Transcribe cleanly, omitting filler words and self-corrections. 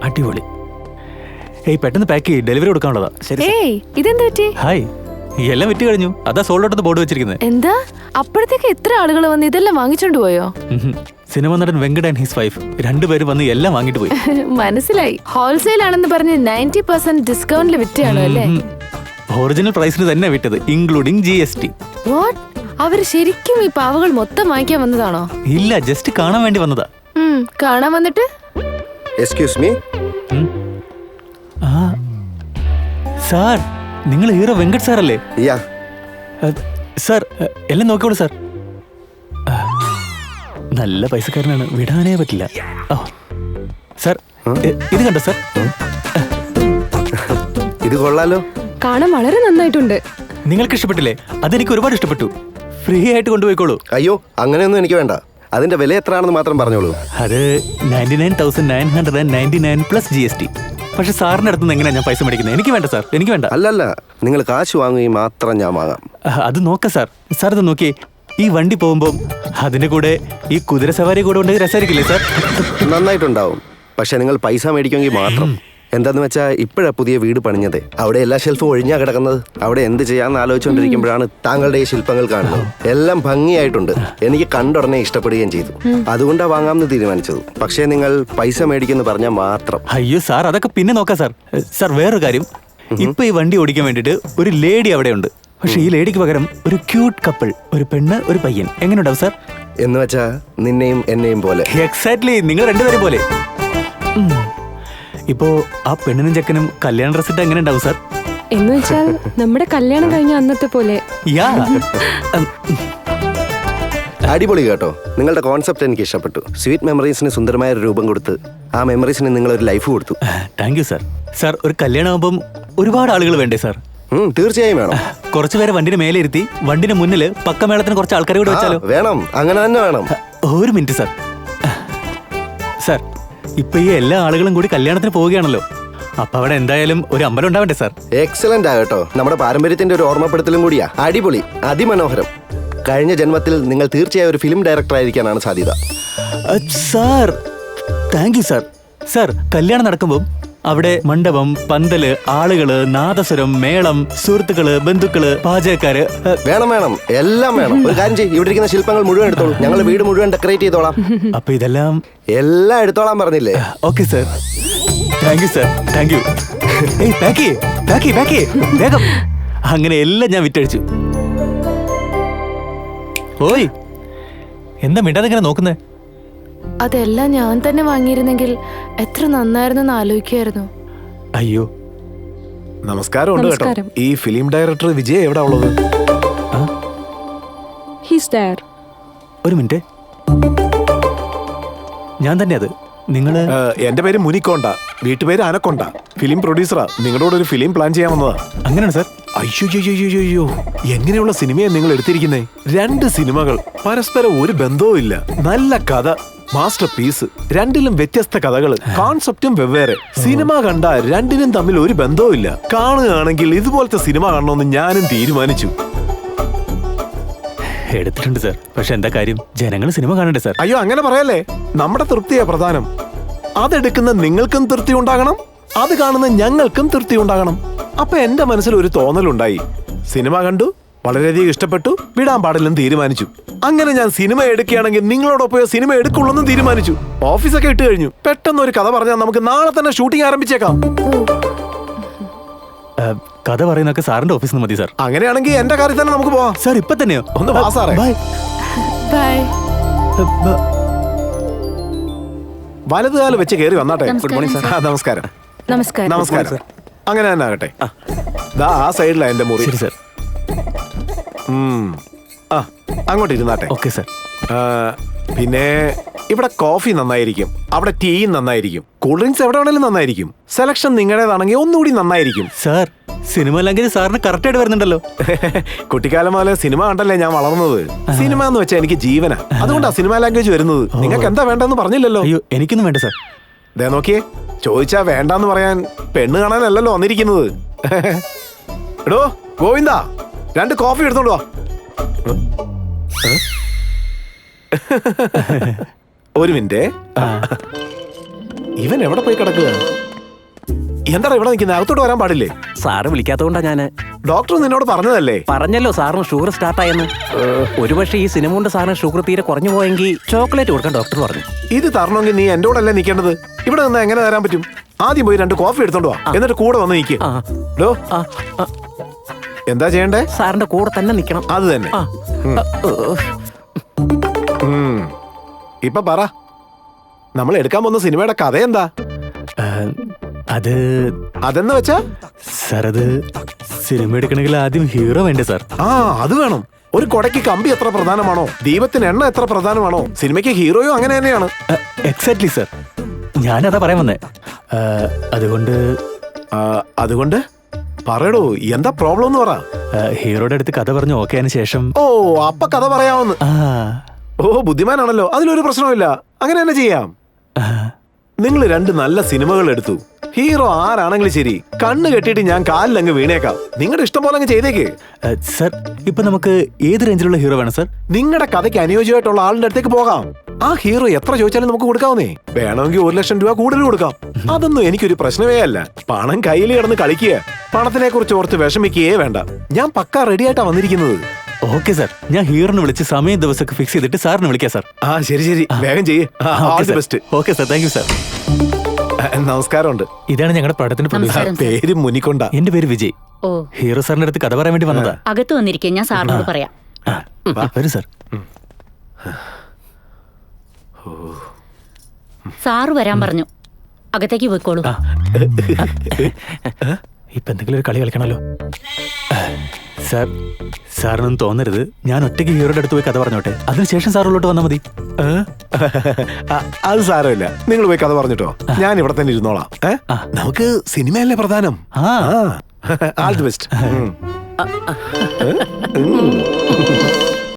അടിപൊളി. ഏയ് പെട്ടെന്ന് പാക്ക് ചെയ്യ്, ഡെലിവറി കൊടുക്കാനുള്ളതാ. ഇതെന്താ പറ്റി? ഹായ്, എല്ലാം വിറ്റ് കഴിഞ്ഞു. അതാ സോൾഡ് ഔട്ട് ബോർഡ് വെച്ചിരിക്കുന്നത്. എന്താ അപ്പോഴത്തേക്ക് എത്ര ആളുകൾ വന്ന് ഇതെല്ലാം വാങ്ങിച്ചോണ്ട് പോയോ? സിനിമ നടൻ വെങ്കട് ആൻഡ് ഹിസ് വൈഫ് രണ്ടുപേരും വന്ന് എല്ലാം വാങ്ങിട്ട് പോയി. മനസ്സിലായി. ഹോൾസെയിൽ ആണെന്ന് പറഞ്ഞ് 90% ഡിസ്കൗണ്ടിൽ വിറ്റാണോ അല്ലേ? ഒറിജിനൽ പ്രൈസിന് തന്നെ വിറ്റത്, ഇൻക്ലൂഡിംഗ് GST. വാട്ട്? അവര് ശരിക്കും ഈ പാവകൾ മൊത്തം വാങ്ങിക്കാൻ വന്നതാണോ? ഇല്ല, ജസ്റ്റ് കാണാൻ വേണ്ടി വന്നതാ. കാണാൻ വന്നിട്ട് എക്സ്ക്യൂസ് മീ. സാർ, നിങ്ങൾ ഹീറോ വെങ്കട് സാർ അല്ലേ? യാ സാർ, എല്ലാം നോക്കിക്കോളൂ സാർ. നല്ല പൈസക്കാരനാണ്, വിടാനേ പറ്റില്ല. സാർ, ഇത് കണ്ടോ സാർ? ഇത് കൊള്ളാലോ. കാണാൻ വളരെ നന്നായിട്ടുണ്ട്. നിങ്ങൾക്ക് ഇഷ്ടപ്പെട്ടില്ലേ? അതെനിക്ക് ഒരുപാട് ഇഷ്ടപ്പെട്ടു. ഫ്രീ ആയിട്ട് കൊണ്ടുപോയിക്കോളൂ. അയ്യോ, അങ്ങനെയൊന്നും എനിക്ക് വേണ്ട. അതിന്റെ വില എത്രയാണെന്ന് മാത്രം പറഞ്ഞോളൂ. അത് 99,999 പ്ലസ് GST. പക്ഷെ സാറിന്റെ അടുത്ത് എങ്ങനെയാ ഞാൻ പൈസ മേടിക്കുന്നത്? എനിക്ക് വേണ്ട സാർ, എനിക്ക് വേണ്ട. അല്ലല്ല, നിങ്ങൾ കാശ് വാങ്ങുകയും മാത്രം ഞാൻ വാങ്ങാം. അത് നോക്കാം സാർ. സാർ ഇത് നോക്കിയേ, ഈ വണ്ടി പോകുമ്പോൾ അതിന്റെ കൂടെ ഈ കുതിര സവാരി കൂടെ ഉണ്ടെങ്കിൽ രസമായിരിക്കില്ലേ സാർ? നന്നായിട്ടുണ്ടാവും. പക്ഷെ നിങ്ങൾ പൈസ മേടിക്കുമെങ്കിൽ മാത്രം. എന്താന്ന് വെച്ചാൽ ഇപ്പോഴാ പുതിയ വീട് പണിഞ്ഞത്. അവിടെ എല്ലാ ഷെൽഫും ഒഴിഞ്ഞാ കിടക്കുന്നത്. അവിടെ എന്ത് ചെയ്യാന്ന് ആലോചിച്ചുകൊണ്ടിരിക്കുമ്പോഴാണ് താങ്കളുടെ ഈ ശില്പങ്ങൾ കാണുന്നത്. എല്ലാം ഭംഗിയായിട്ടുണ്ട്. എനിക്ക് കണ്ടുടനെ ഇഷ്ടപ്പെടുകയും ചെയ്തു. അതുകൊണ്ടാണ് വാങ്ങാമെന്ന് തീരുമാനിച്ചത്. പക്ഷേ നിങ്ങൾ പൈസ മേടിക്കുമെന്ന് പറഞ്ഞാൽ മാത്രം. അയ്യോ സാർ, അതൊക്കെ പിന്നെ നോക്കാം സാർ. സാർ, വേറൊരു കാര്യം, ഇപ്പൊ ഈ വണ്ടി ഓടിക്കാൻ വേണ്ടിട്ട് ഒരു ലേഡി അവിടെ ഉണ്ട്. പക്ഷെ ഈ ലേഡിക്ക് പകരം ഒരു ക്യൂട്ട് കപ്പിൾ, ഒരു പെണ്ണ് ഒരു പയ്യൻ. എങ്ങനെയുണ്ടാവും സാർ? എന്ന് വെച്ചാ നിന്നെയും എന്നെയും പോലെ. എക്സാക്ട്ലി, നിങ്ങൾ രണ്ടുപേരും പോലെ. ഇപ്പോ ആ പെണ്ണിനും ചെക്കനും കല്യാണ ഡ്രസ് ഇട്ട് എങ്ങനെ ഉണ്ടാവും സാർ? എന്ന് വെച്ചാൽ നമ്മുടെ കല്യാണം കഴിഞ്ഞ അന്നത്തെ പോലെ. അടിപൊളി കേട്ടോ. നിങ്ങളുടെ കോൺസെപ്റ്റ് എനിക്ക് ഇഷ്ടപ്പെട്ടു. സ്വീറ്റ് മെമ്മറീസിന് സുന്ദരമായ ഒരു രൂപം കൊടുത്ത് ആ മെമ്മറീസിന് നിങ്ങൾ ഒരു ലൈഫ് കൊടുത്തു. Thank you sir. സാർ, ഒരു കല്യാണം ആകുമ്പം ഒരുപാട് ആളുകൾ വേണ്ടേ സാർ? തീർച്ചയായും വേണം. കുറച്ചുപേരെ വണ്ടിന് മേലെ ഇരുത്തി വണ്ടിന് മുന്നിൽ പക്കമേളത്തിന് കുറച്ച് ആൾക്കാരെ കൂടെ വെച്ചാലോ? വേണം, അങ്ങനെ തന്നെ വേണം. ഒരു മിനിറ്റ് സാർ. സാർ, ഇപ്പൊ ഈ എല്ലാ ആളുകളും കൂടി കല്യാണത്തിന് പോവുകയാണല്ലോ. അപ്പൊ അവിടെ എന്തായാലും ഒരു അമ്പലം ഉണ്ടാവണ്ടേ സാർ? എക്സലന്റ് ആകട്ടോ. നമ്മുടെ പാരമ്പര്യത്തിന്റെ ഒരു ഓർമ്മപ്പെടുത്തലും കൂടിയാ. അടിപൊളി, അതിമനോഹരം. കഴിഞ്ഞ ജന്മത്തിൽ നിങ്ങൾ തീർച്ചയായും ഒരു ഫിലിം ഡയറക്ടർ ആയിരിക്കാനാണ് സാധ്യത. Sir, thank you sir. Sir, കല്യാണം നടക്കുമ്പോൾ അവിടെ മണ്ഡപം, പന്തല്, ആളുകള്, നാദസ്വരം, മേളം, സുഹൃത്തുക്കള്, ബന്ധുക്കള്, പാചകക്കാര്. വേണം വേണം, എല്ലാം വേണം. ഒരു കാര്യം ചെയ്യ്, ഇവിടെ ഇരിക്കുന്ന ശില്പങ്ങൾ മുഴുവൻ എടുത്തോളൂ. ഞങ്ങൾ വീട് മുഴുവൻ ഡെക്കറേറ്റ് ചെയ്തോളാം. അപ്പൊ ഇതെല്ലാം എല്ലാം എടുത്തോളാം പറഞ്ഞില്ലേ? Okay sir. Thank you sir, thank you. വേഗം. അങ്ങനെ എല്ലാം ഞാൻ വിറ്റഴിച്ചു. ഓയ്, എന്താ മിണ്ടാതെ ഇങ്ങനെ നോക്കുന്നേ? അതെല്ലാം ഞാൻ തന്നെ വാങ്ങിയിരുന്നെങ്കിൽ എത്ര നന്നായിരുന്നു ആലോചിക്കായിരുന്നു. അയ്യോ, നമസ്കാരം ഉണ്ട് കേട്ടോ. ഈ ഫിലിം ഡയറക്ടർ വിജയ് എവിടെ ഉള്ളത്? ഒരു മിനിറ്റ്, ഞാൻ തന്നെ അത്. നിങ്ങള്? എന്റെ പേര് മുനിക്കൊണ്ട, വീട്ടുപേര് അനക്കൊണ്ട. ഫിലിം പ്രൊഡ്യൂസറാ. നിങ്ങളോട് ഒരു ഫിലിം പ്ലാൻ ചെയ്യാൻ വന്നതാ. അങ്ങനെയാണ് സാർ. അയ്യോ, എങ്ങനെയുള്ള സിനിമയാണ് നിങ്ങൾ എടുത്തിരിക്കുന്നേ? 2 സിനിമകൾ, പരസ്പരം ഒരു ബന്ധവും ഇല്ല. നല്ല കഥ, മാസ്റ്റർ പീസ്. രണ്ടിലും വ്യത്യസ്ത കഥകള്, കോൺസെപ്റ്റും വെവ്വേറെ. സിനിമ കണ്ട രണ്ടിനും തമ്മിൽ ഒരു ബന്ധവും ഇല്ല. കാണുകയാണെങ്കിൽ ഇതുപോലത്തെ സിനിമ കാണണമെന്ന് ഞാനും തീരുമാനിച്ചു. എടുത്തിട്ടുണ്ട് സാർ. പക്ഷെ എന്താ കാര്യം, ജനങ്ങൾ സിനിമ കാണണ്ടേ സാർ? അയ്യോ, അങ്ങനെ പറയല്ലേ. നമ്മുടെ തൃപ്തിയാ പ്രധാനം. അതെടുക്കുന്ന നിങ്ങൾക്കും തൃപ്തി ഉണ്ടാകണം, അത് കാണുന്ന ഞങ്ങൾക്കും തൃപ്തി ഉണ്ടാകണം. അപ്പൊ എന്റെ മനസ്സിൽ ഒരു തോന്നലുണ്ടായി. സിനിമ കണ്ടു, വളരെയധികം ഇഷ്ടപ്പെട്ടു, വിടാൻ പാടില്ലെന്ന് തീരുമാനിച്ചു. അങ്ങനെ ഞാൻ സിനിമ എടുക്കുകയാണെങ്കിൽ നിങ്ങളോടൊപ്പം സിനിമ എടുക്കുള്ളെന്നും തീരുമാനിച്ചു. ഓഫീസൊക്കെ ഇട്ട് കഴിഞ്ഞു. പെട്ടെന്ന് ഒരു കഥ പറഞ്ഞാൽ നമുക്ക് നാളെ തന്നെ ഷൂട്ടിംഗ് ആരംഭിച്ചേക്കാം. കഥ പറയുന്നൊക്കെ സാറിന്റെ ഓഫീസിൽ നിന്ന് മതി സാർ. അങ്ങനെയാണെങ്കിൽ എന്റെ കാര്യം തന്നെ നമുക്ക് പോവാം. സാർ, ഇപ്പൊ തന്നെയോ? ഒന്ന് വാ സാറേ. വലതുകാലം വെച്ച് കയറി വന്നാട്ടെ. Good morning sir. നമസ്കാരം. നമസ്കാരം. അങ്ങനെ തന്നെ ആകട്ടെ. ആ സൈഡിലാ എന്റെ മുറി. ശരി സാർ. അങ്ങോട്ട് ഇരുന്നാട്ടെ. Okay sir. പിന്നെ ഇവിടെ കോഫി നന്നായിരിക്കും, അവിടെ ടീയും നന്നായിരിക്കും, കൂൾ ഡ്രിങ്ക്സ് എവിടെ വേണേലും നന്നായിരിക്കും. സെലക്ഷൻ നിങ്ങളുടേതാണെങ്കിൽ ഒന്നുകൂടി നന്നായിരിക്കും. സാർ, സിനിമ ലാംഗ്വേജ് സാറിന് കറക്റ്റ് ആയിട്ട് വരുന്നുണ്ടല്ലോ. കുട്ടിക്കാലം മുതലേ സിനിമ കണ്ടല്ലേ ഞാൻ വളർന്നത്. സിനിമ എന്ന് വെച്ചാൽ എനിക്ക് ജീവനാ. അതുകൊണ്ടാ സിനിമ ലാംഗ്വേജ് വരുന്നത്. നിങ്ങൾക്ക് എന്താ വേണ്ടെന്ന് പറഞ്ഞില്ലല്ലോ. അയ്യോ, എനിക്കൊന്നും വേണ്ട സാർ. ദേ നോക്കിയേ, ചോദിച്ചാ വേണ്ടാന്ന് പറയാൻ പെണ്ണ് കാണാനല്ലല്ലോ വന്നിരിക്കുന്നത്. എടോ ഗോവിന്ദ, 2 കോഫി എടുത്തോണ്ട് വാ. ഒരു മിനിറ്റ്. ഇവൻ എവിടെ പോയി കിടക്കുക? എന്താണ് ഇവിടെ നിൽക്കുന്നത്? അകത്തോട്ട് വരാൻ പാടില്ലേ? സാറ് വിളിക്കാത്തതുകൊണ്ടാ ഞാന്. ഡോക്ടർ നിന്നോട് പറഞ്ഞതല്ലേ? പറഞ്ഞല്ലോ സാറിന് ഷുഗർ സ്റ്റാർട്ടായെന്ന്. ഒരുപക്ഷെ ഈ സിനിമ കൊണ്ട് സാറിന് ഷുഗർ തീരെ കുറഞ്ഞു പോയെങ്കിൽ ചോക്ലേറ്റ് കൊടുക്കാൻ ഡോക്ടർ പറഞ്ഞു. ഇത് തരണമെങ്കിൽ നീ എന്റെ കൂടെ അല്ലേ നിൽക്കേണ്ടത്? ഇവിടെ നിന്ന് എങ്ങനെ തരാൻ പറ്റും? ആദ്യം പോയി 2 കോഫി എടുത്തോണ്ട് വാ, എന്നിട്ട് കൂടെ വന്ന് നിൽക്കുക. ആ. ഡോ, ആ, ആ, എന്താ ചെയ്യണ്ടേ? സാറിന്റെ കൂടെ തന്നെ നിൽക്കണം. അത് തന്നെ. ആ. ഇപ്പൊ പറ, നമ്മൾ എടുക്കാൻ പോകുന്ന സിനിമയുടെ കഥ എന്താ? അത് അതെന്ന് വെച്ചാ? സാർ, അത് സിനിമ എടുക്കണമെങ്കിൽ ആദ്യം ഹീറോ വേണ്ടേ സാർ? ആ, അത് വേണം. ഒരു കൊടയ്ക്ക് കമ്പി എത്ര പ്രധാനമാണോ, ദീപത്തിന് എണ്ണ എത്ര പ്രധാനമാണോ, സിനിമയ്ക്ക് ഹീറോയും അങ്ങനെ തന്നെയാണ്. എക്സാക്ട്ലി സാർ, ഞാനതാ പറയാൻ വന്നേ. അതുകൊണ്ട് അതുകൊണ്ട് പറയടോ, എന്താ പ്രോബ്ലം എന്ന് പറ. ഹീറോയുടെ അടുത്ത് കഥ പറഞ്ഞു ഓക്കെ അതിന് ശേഷം. ഓ, അപ്പൊ കഥ പറയാമെന്ന്. ആ, ഓ, ബുദ്ധിമാനാണല്ലോ, അതിലൊരു പ്രശ്നമില്ല. അങ്ങനെ തന്നെ ചെയ്യാം. നിങ്ങൾ 2 നല്ല സിനിമകൾ എടുത്തു. ഹീറോ ആരാണെങ്കിലും ശരി, കണ്ണ് കെട്ടിയിട്ട് ഞാൻ കാലിലങ്ങ് വീണേക്കാം. നിങ്ങളുടെ ഇഷ്ടം പോലെ അങ്ങ് ചെയ്തേക്ക്. സാർ, ഇപ്പൊ നമുക്ക് ഏത് റേഞ്ചിലുള്ള ഹീറോ വേണം സാർ? നിങ്ങളുടെ കഥയ്ക്ക് അനുയോജ്യമായിട്ടുള്ള ആളുടെ അടുത്തേക്ക് പോകാം. ആ ഹീറോ എത്ര ചോദിച്ചാലും നമുക്ക് കൊടുക്കാവുന്നേ. വേണമെങ്കിൽ 1 ലക്ഷം രൂപ കൂടുതൽ കൊടുക്കാം. അതൊന്നും എനിക്കൊരു പ്രശ്നമേ അല്ല. പണം കയ്യിൽ കിടന്ന് കളിക്കുക, പണത്തിനെ കുറിച്ച് ഓർത്ത് വിഷമിക്കുകയേ വേണ്ട. ഞാൻ പക്കാ റെഡി ആയിട്ടാ വന്നിരിക്കുന്നത്. ഓക്കെ സാർ, ഞാൻ ഹീറോനെ വിളിച്ച് സമയം ദിവസമൊക്കെ ഫിക്സ് ചെയ്തിട്ട് സാറിന് വിളിക്കാം സാർ. ആ, ശരി ശരി, വേഗം ചെയ്യേ. All the best. Okay sir, thank you sir. നമസ്കാരമുണ്ട്. ഇതാണ് ഞങ്ങളുടെ പടത്തിന്റെ പ്രൊഡ്യൂസർ. പേര് മുന്നിക്കൊണ്ട. എന്റെ പേര് വിജയ്. ഓ, ഹീറോ സാറിന്റെ അടുത്ത് കഥ പറയാൻ വേണ്ടി വന്നതാ. അകത്ത് വന്നിരിക്കെ, ഞാൻ സാറിനോട് പറയാം. വരൂ സാർ. സാറ് വരാൻ പറഞ്ഞു. അകത്തേക്ക് പോയിക്കോളൂ. ഇപ്പൊ എന്തെങ്കിലും ഒരു കളി കളിക്കണല്ലോ. സാർ, സാറിനൊന്നും തോന്നരുത്, ഞാൻ ഒറ്റയ്ക്ക് ഹീറോയുടെ അടുത്ത് പോയി കഥ പറഞ്ഞോട്ടെ, അതിനുശേഷം സാറിലോട്ട് വന്നാൽ മതി. അത് സാരമില്ല, നിങ്ങൾ പോയി കഥ പറഞ്ഞിട്ടോ, ഞാൻ ഇവിടെ തന്നെ ഇരുന്നോളാം. നമുക്ക് സിനിമയല്ലേ പ്രധാനം. ആ, ആൾ ദി ബെസ്റ്റ്.